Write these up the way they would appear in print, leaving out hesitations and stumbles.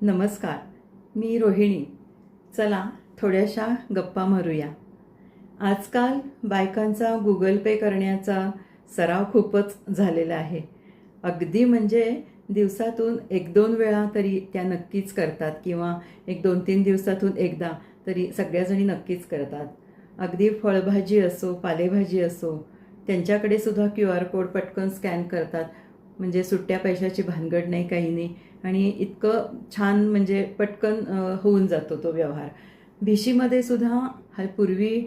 नमस्कार, मी रोहिणी. चला थोड्याशा गप्पा मारूया. आजकाल बायकांचा गुगल पे करण्याचा सराव खूपच झालेला आहे. अगदी म्हणजे दिवसातून 1-2 वेळा तरी त्या नक्कीच करतात किंवा 1-2-3 दिवसातून एकदा तरी सगळ्याजणी नक्कीच करतात. अगदी फळभाजी असो, पालेभाजी असो, त्यांच्याकडे सुद्धा QR कोड पटकन स्कॅन करतात. म्हणजे सुट्ट्या पैशाची भानगड नाही, काही नाही आणि इतकं छान म्हणजे पटकन होऊन जातो तो व्यवहार. भिशीमध्ये सुद्धा पूर्वी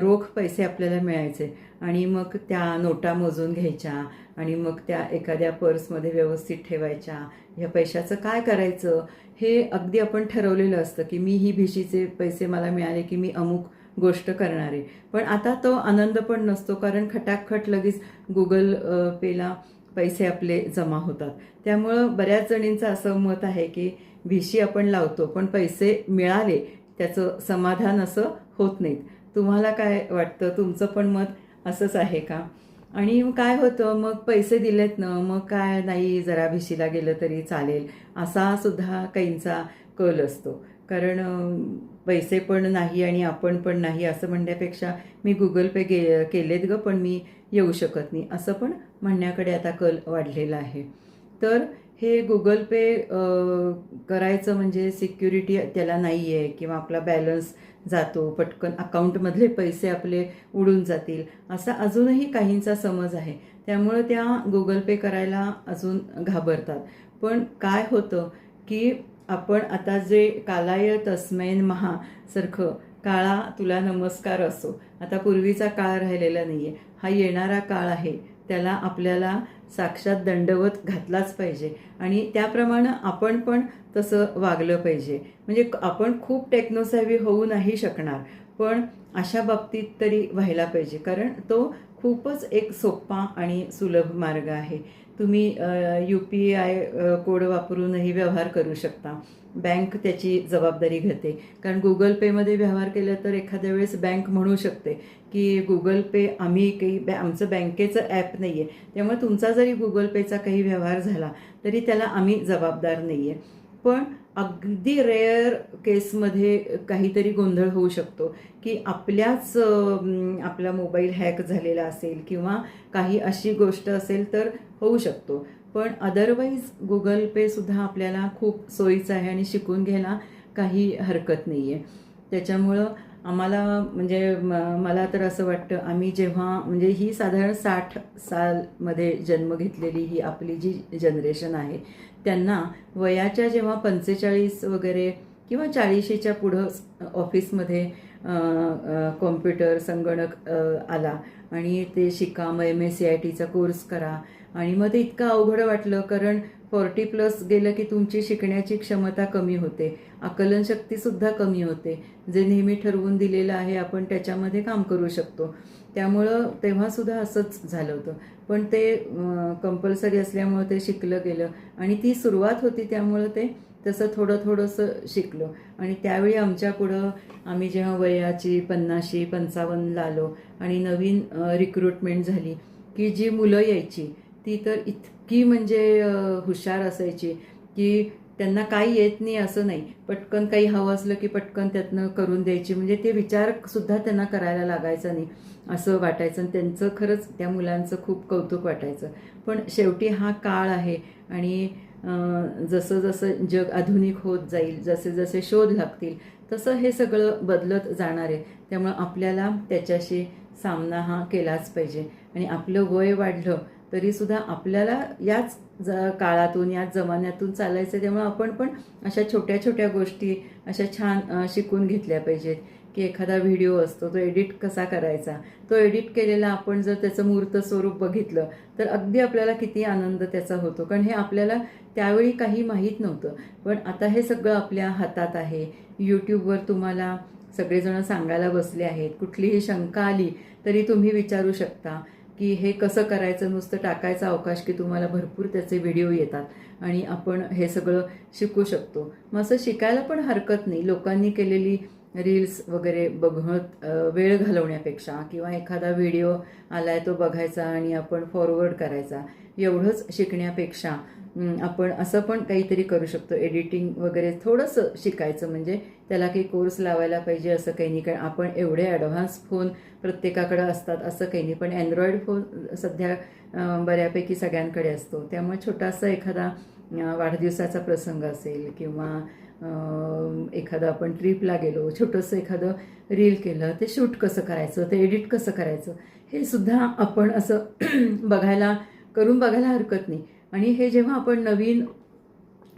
रोख पैसे आपल्याला मिळायचे आणि मग त्या नोटा मोजून घ्यायच्या आणि मग त्या एखाद्या पर्समध्ये व्यवस्थित ठेवायच्या. ह्या पैशाचं काय करायचं हे अगदी आपण ठरवलेलं असतं की मी ही भिशीचे पैसे मला मिळाले की मी अमुक गोष्ट करणार आहे. पण आता तो आनंद पण नसतो, कारण खटाखट लगेच गुगल पेला पैसे आपले जमा होतात. त्यामुळं बऱ्याच जणींचं असं मत आहे की भिशी आपण लावतो पण पैसे मिळाले त्याचं समाधान असं होत नाहीत. तुम्हाला काय वाटतं? तुमचं पण मत असंच आहे का? आणि काय होतं मग पैसे दिलेत ना, मग काय नाही, जरा भिशीला गेलं तरी चालेल असा सुद्धा काहींचा कल असतो. कारण पैसे पण नाही आणि आपण पण नाही असं म्हणण्यापेक्षा मी गुगल पे केलेत ग पण मी येऊ शकत नाही असं पण म्हणण्याकडे आता कल वाढलेला आहे. तर हे गुगल पे करायचं म्हणजे सिक्युरिटी त्याला नाही आहे किंवा आपला बॅलन्स जातो, पटकन अकाउंटमधले पैसे आपले उडून जातील असा अजूनही काहींचा समज आहे. त्यामुळं त्या गुगल पे करायला अजून घाबरतात. पण काय होतं की आपण आता जे कालाय तस्मै महा सारखं काळा तुला नमस्कार असो, आता पूर्वीचा काळ राहिलेला नाही आहे, हा येणारा काळ आहे. त्याला आपल्याला साक्षात दंडवत घातलाच पाहिजे आणि त्याप्रमाणे आपण पण तसं वागलं पाहिजे. म्हणजे आपण खूप टेक्नोसॅव्ही होऊ नाही शकणार, पण अशा बाबतीत तरी व्हायला पाहिजे, कारण तो खूपच एक सोपा आणि सुलभ मार्ग आहे. तुम्ही UPI कोड वापरूनही व्यवहार करू शकता. बँक त्याची जबाबदारी घेते, कारण गुगल पेमध्ये व्यवहार केला तर एखाद्या वेळेस बँक म्हणू शकते की गुगल पे आम्ही काही आमचं बँकेचं ॲप नाही आहे, त्यामुळे तुमचा जरी गुगल पेचा काही व्यवहार झाला तरी त्याला आम्ही जबाबदार नाही आहे. पण अगदी रेअर केसमध्ये काहीतरी गोंधळ होऊ शकतो की आपल्याच आपला मोबाईल हॅक झालेला असेल किंवा काही अशी गोष्ट असेल तर होऊ शकतो. पण अदरवाईज गुगल पेसुद्धा आपल्याला खूप सोयीचं आहे आणि शिकून घ्यायला काही हरकत नाही आहे. त्याच्यामुळं आम्हाला म्हणजे मला तर असं वाटतं, आम्ही जेव्हा म्हणजे ही साधारण 60 सालमध्ये जन्म घेतलेली ही आपली जी जनरेशन आहे, त्यांना वयाच्या जेव्हा 45 वगैरे किंवा 40च्या पुढं ऑफिसमध्ये कॉम्प्युटर संगणक आला आणि ते शिका, मग MSCITचा कोर्स करा आणि मग ते इतकं अवघड वाटलं, कारण 40+ गेलं की तुमची शिकण्याची क्षमता कमी होते, आकलनशक्तीसुद्धा कमी होते. जे नेहमी ठरवून दिलेलं आहे आपण त्याच्यामध्ये काम करू शकतो. त्यामुळं तेव्हासुद्धा असंच झालं होतं. पण ते कंपल्सरी असल्यामुळं ते शिकलं गेलं आणि ती सुरुवात होती, त्यामुळं ते तसं थोडंसं शिकलो. आणि त्यावेळी आमच्या पुढं आम्ही जेव्हा वयाची 50-55ला आलो आणि नवीन रिक्रुटमेंट झाली की जी मुलं यायची ती तर इतकी म्हणजे हुशार असायची की त्यांना काही येत नाही असं नाही, पटकन काही हवं असलं की पटकन त्यातनं करून द्यायची. म्हणजे ते विचारसुद्धा त्यांना करायला लागायचा नाही असं वाटायचं आणि त्यांचं खरंच त्या मुलांचं खूप कौतुक वाटायचं. पण शेवटी हा काळ आहे आणि जसं जसं जग आधुनिक होत जाईल, जसे जसे शोध लागतील तसं हे सगळं बदलत जाणार आहे. त्यामुळं आपल्याला त्याच्याशी सामना हा केलाच पाहिजे. आणि आपलं वय वाढलं तरीसुद्धा आपल्याला याच काळातून याच जमान्यातून चालायचं. त्यामुळे आपण पण अशा छोट्या छोट्या गोष्टी अशा छान शिकून घेतल्या पाहिजेत की एखादा व्हिडिओ असतो तो एडिट कसा करायचा, तो एडिट केलेला आपण जर त्याचं मूर्त स्वरूप बघितलं तर अगदी आपल्याला किती आनंद त्याचा होतो, कारण हे आपल्याला त्यावेळी काही माहीत नव्हतं. पण आता हे सगळं आपल्या हातात आहे. यूट्यूबवर तुम्हाला सगळेजण सांगायला बसले आहेत. कुठलीही शंका आली तरी तुम्ही विचारू शकता की हे कसं करायचं, नुसतं टाकायचा अवकाश की तुम्हाला भरपूर त्याचे व्हिडिओ येतात आणि आपण हे सगळं शिकू शकतो. मग असं शिकायला पण हरकत नाही. लोकांनी केलेली रील्स वगैरे बघत वेळ घालवण्यापेक्षा किंवा एखादा व्हिडिओ आलाय तो बघायचा आणि आपण फॉरवर्ड करायचा, एवढंच शिकण्यापेक्षा आपण असं पण काहीतरी करू शकतो, एडिटिंग वगैरे थोडंसं शिकायचं. म्हणजे त्याला काही कोर्स लावायला पाहिजे असं काही नाही, कारण आपण एवढे ॲडव्हान्स फोन प्रत्येकाकडे असतात असं काही नाही. पण अँड्रॉईड फोन सध्या बऱ्यापैकी सगळ्यांकडे असतो. त्यामुळे छोटासा एखादा वाढदिवसाचा प्रसंग असेल किंवा एखादं आपण ट्रिपला गेलो, छोटंसं एखादं रील केलं, ते शूट कसं करायचं, ते एडिट कसं करायचं, हे सुद्धा आपण असं करून बघायला हरकत नाही. आणि हे जेव्हा आपण नवीन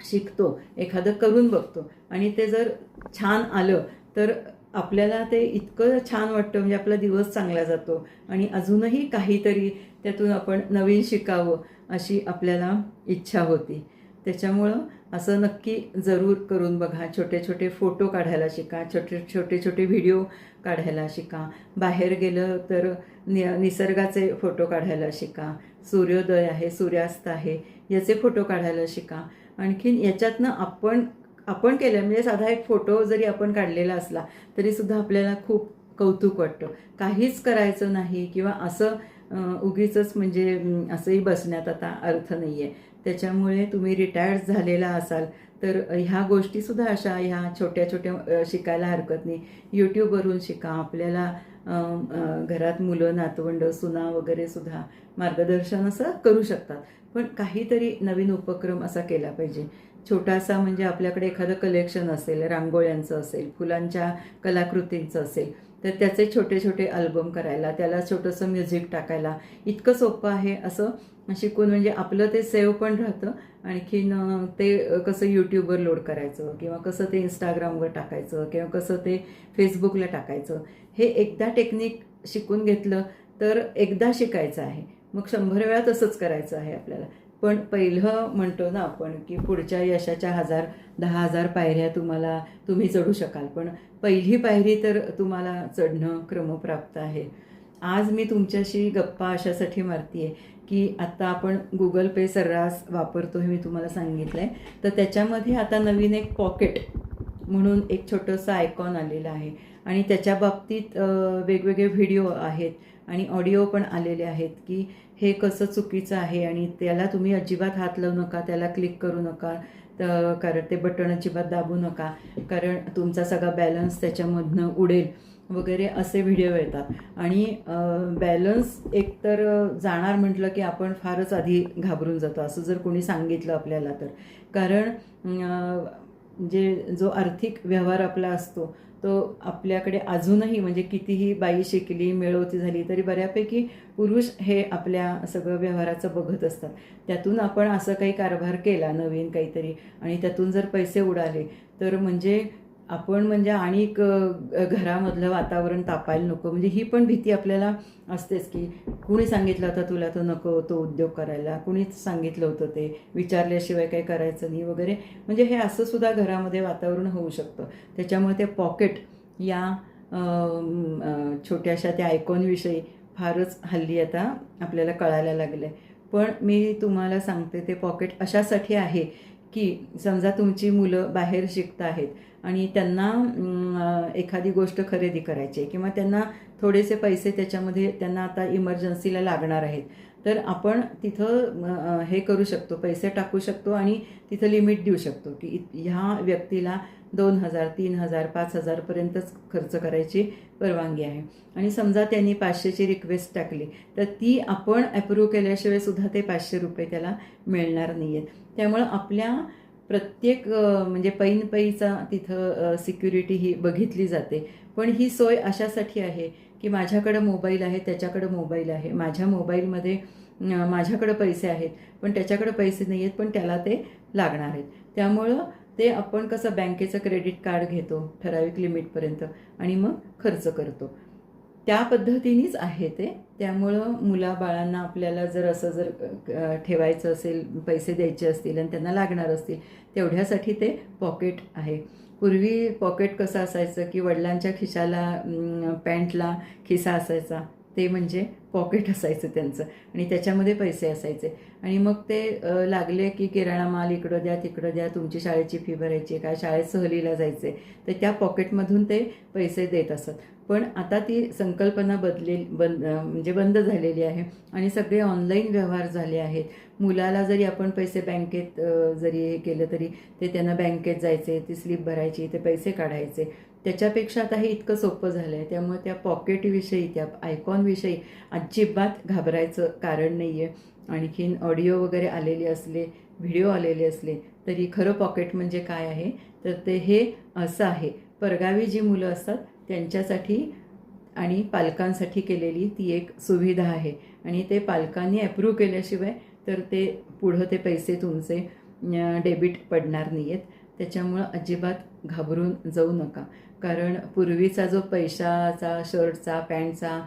शिकतो, एखादं करून बघतो आणि ते जर छान आलं तर आपल्याला ते इतकं छान वाटतं, म्हणजे आपला दिवस चांगला जातो आणि अजूनही काहीतरी त्यातून आपण नवीन शिकावं अशी आपल्याला इच्छा होती. त्याच्यामुळं असं नक्की जरूर करून बघा. छोटे छोटे फोटो काढायला शिका, छोटे छोटे व्हिडिओ काढायला शिका. बाहेर गेलं तर निसर्गाचे फोटो काढायला शिका. सूर्योदय आहे, सूर्यास्त आहे, याचे फोटो काढायला शिका. आणखीन याच्यातनं आपण केलं म्हणजे साधा एक फोटो जरी आपण काढलेला असला तरीसुद्धा आपल्याला खूप कौतुक वाटतं. काहीच करायचं नाही किंवा असं उगीचच म्हणजे असंही बसण्यात आता अर्थ नाही आहे. त्याच्यामुळे तुम्ही रिटायर्ड झालेला असाल तर ह्या गोष्टीसुद्धा अशा ह्या छोट्या छोट्या शिकायला हरकत नाही. यूट्यूबवरून शिका. आपल्याला घरात मुलं, नातवंड, सुना वगैरे सुद्धा मार्गदर्शन असं करू शकतात. पण काहीतरी नवीन उपक्रम असा केला पाहिजे. छोटासा म्हणजे आपल्याकडे एखादं कलेक्शन असेल, रांगोळ्यांचं असेल, फुलांच्या कलाकृतींचं असेल, तर त्याचे छोटे छोटे अल्बम करायला, त्याला छोटंसं म्युझिक टाकायला इतकं सोपं आहे. असं शिकून म्हणजे आपलं ते सेव्ह पण राहतं. आणखीन ते कसं यूट्यूबवर लोड करायचं किंवा कसं ते इंस्टाग्रामवर टाकायचं किंवा कसं ते फेसबुकला टाकायचं, हे एकदा टेक्निक शिकून घेतलं तर एकदा शिकायचं आहे. मग 100 वेळा तसंच करायचं आहे आपल्याला. पण पहिलं म्हणतो ना आपण की पुढच्या यशाच्या 10,000 पायऱ्या तुम्ही चढू शकाल, पण पहिली पायरी तर तुम्हाला चढणं क्रमप्राप्त आहे. आज मी तुमच्याशी गप्पा अशासाठी मारते की आता आपण गुगल पे सर्रास वापरतो हे मी तुम्हाला सांगितलं आहे. तर त्याच्यामध्ये आता नवीन एक पॉकेट म्हणून एक छोटंसं आयकॉन आलेलं आहे आणि त्याच्या बाबतीत वेगवेगळे व्हिडिओ आहेत आणि ऑडिओ पण आलेले आहेत की हे कसं चुकीचं आहे आणि त्याला तुम्ही अजिबात हात लावू नका, त्याला क्लिक करू नका, कारण ते बटन अजिबात दाबू नका, कारण तुमचा सगळा बॅलन्स त्याच्यामधनं उडेल वगैरे असे व्हिडिओ येतात. आणि बॅलन्स एकतर जाणार म्हटलं की आपण फारच आधी घाबरून जातो, असं जर कोणी सांगितलं आपल्याला तर. कारण जो आर्थिक व्यवहार आपला असतो तो आपल्याकडे अजूनही म्हणजे कितीही बाई शिकली, मिळवती झाली तरी बऱ्यापैकी पुरुष हे आपल्या सगळं व्यवहाराचं बघत असतात. त्यातून आपण असं काही कारभार केला नवीन काहीतरी आणि त्यातून जर पैसे उडाले तर म्हणजे आपण म्हणजे आणि घरामधलं वातावरण तापायला नको, म्हणजे ही पण भीती आपल्याला असतेच की कुणी सांगितलं होतं तुला तो नको तो उद्योग करायला, कुणीच सांगितलं होतं ते, विचारल्याशिवाय काही करायचं नाही वगैरे. म्हणजे हे असं सुद्धा घरामध्ये वातावरण होऊ शकतं. त्याच्यामुळे ते पॉकेट या छोट्याशा त्या आयकॉनविषयी फारच हल्ली आता आपल्याला कळायला लागलं आहे. पण मी तुम्हाला सांगते ते पॉकेट अशासाठी आहे की समजा तुमची मुलं बाहेर शिकत आहेत आणि त्यांना एखादी गोष्ट खरेदी करायची आहे किंवा त्यांना थोडेसे पैसे त्याच्यामध्ये त्यांना आता इमर्जन्सीला लागणार आहेत, तर आपण तिथं हे करू शकतो, पैसे टाकू शकतो आणि तिथं लिमिट देऊ शकतो की ह्या व्यक्तीला 2,000, 3,000, 5,000 पर्यंतच खर्च करायची परवानगी आहे. आणि समजा त्यांनी 500ची रिक्वेस्ट टाकली तर ती आपण ॲप्रूव्ह केल्याशिवाय सुद्धा ते 500 रुपये त्याला मिळणार नाही आहेत. त्यामुळं आपल्या प्रत्येक म्हणजे पैचा तिथं सिक्युरिटी ही बघितली जाते. पण ही सोय अशासाठी आहे की माझ्याकडं मोबाईल आहे, त्याच्याकडं मोबाईल आहे, माझ्या मोबाईलमध्ये माझ्याकडं पैसे आहेत पण त्याच्याकडं पैसे नाही आहेत, पण त्याला ते लागणार आहेत. त्यामुळं ते आपण कसं बँकेचं क्रेडिट कार्ड घेतो ठराविक लिमिटपर्यंत आणि मग खर्च करतो, त्या पद्धतीनेच आहे ते. त्यामुळं मुलाबाळांना आपल्याला जर ठेवायचं असेल, पैसे द्यायचे असतील आणि त्यांना लागणार असतील तेवढ्यासाठी ते पॉकेट आहे. पूर्वी पॉकेट कसं असायचं की वडिलांच्या खिशाला पॅन्टला खिसा असायचा, ते म्हणजे पॉकेट असायचं त्यांचं आणि त्याच्यामध्ये पैसे असायचे. आणि मग ते लागले की किराणा माल इकडं द्या तिकडं द्या, तुमची शाळेची फी भरायची काय, शाळेत सहलीला जायचे, तर त्या पॉकेटमधून ते पैसे देत असत. पण आता ती संकल्पना म्हणजे बंद झालेली आहे आणि सगळे ऑनलाईन व्यवहार झाले आहेत. मुलाला जरी आपण पैसे बँकेत जरी हे केलं तरी ते त्यांना बँकेत जायचे, ती स्लिप भरायची, ते पैसे काढायचे. त्याच्यापेक्षा आता हे इतकं सोपं झालं आहे. त्यामुळे त्या पॉकेटविषयी, त्या आयकॉनविषयी अजिबात घाबरायचं कारण नाही आहे. आणखीन ऑडिओ वगैरे आलेले असले, व्हिडिओ आलेले असले तरी खरं पॉकेट म्हणजे काय आहे, तर ते हे असं आहे. परगावी जी मुलं असतात त्यांच्यासाठी आणि पालकांसाठी केलेली ती एक सुविधा आहे. आणि ते पालकांनी अप्रूव्ह केल्याशिवाय तर ते पुढं ते पैसे तुमचे डेबिट पडणार नाही आहेत. त्याच्यामुळं अजिबात घाबरून जाऊ नका. कारण पूर्वीचा जो पैशाचा, शर्टचा, पॅन्टचा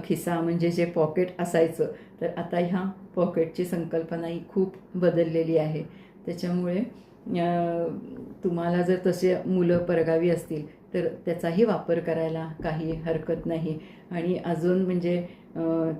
खिसा म्हणजे जे पॉकेट असायचं, तर आता ह्या पॉकेटची संकल्पना ही खूप बदललेली आहे. त्याच्यामुळे तुम्हाला जर तसे मुलं परगावी असतील तर त्याचाही वापर करायला काही हरकत नाही. आणि अजून म्हणजे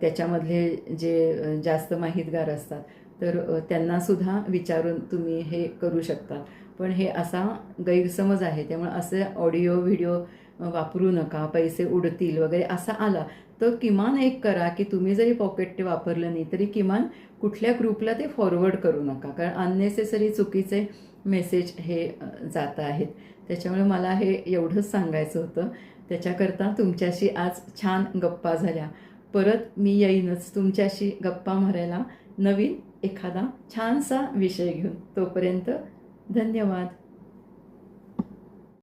त्याच्यामधले जे जास्त माहितगार असतात तर त्यांनासुद्धा विचारून तुम्ही हे करू शकता. पण हे असा गैरसमज आहे, त्यामुळे असे ऑडिओ व्हिडिओ वापरू नका. पैसे उडतील वगैरे असा आला तर किमान एक करा की तुम्ही जरी पॉकेट ते वापरलं नाही तरी किमान कुठल्या ग्रुपला ते फॉरवर्ड करू नका. कारण अननेसेसरी चुकीचे मेसेज हे जात आहेत. त्याच्यामुळे मला हे एवढंच सांगायचं होतं. त्याच्याकरता तुमच्याशी आज छान गप्पा झाल्या. परत मी येईनच तुमच्याशी गप्पा मारायला नवीन एखादा छानसा विषय घेऊन. तोपर्यंत धन्यवाद.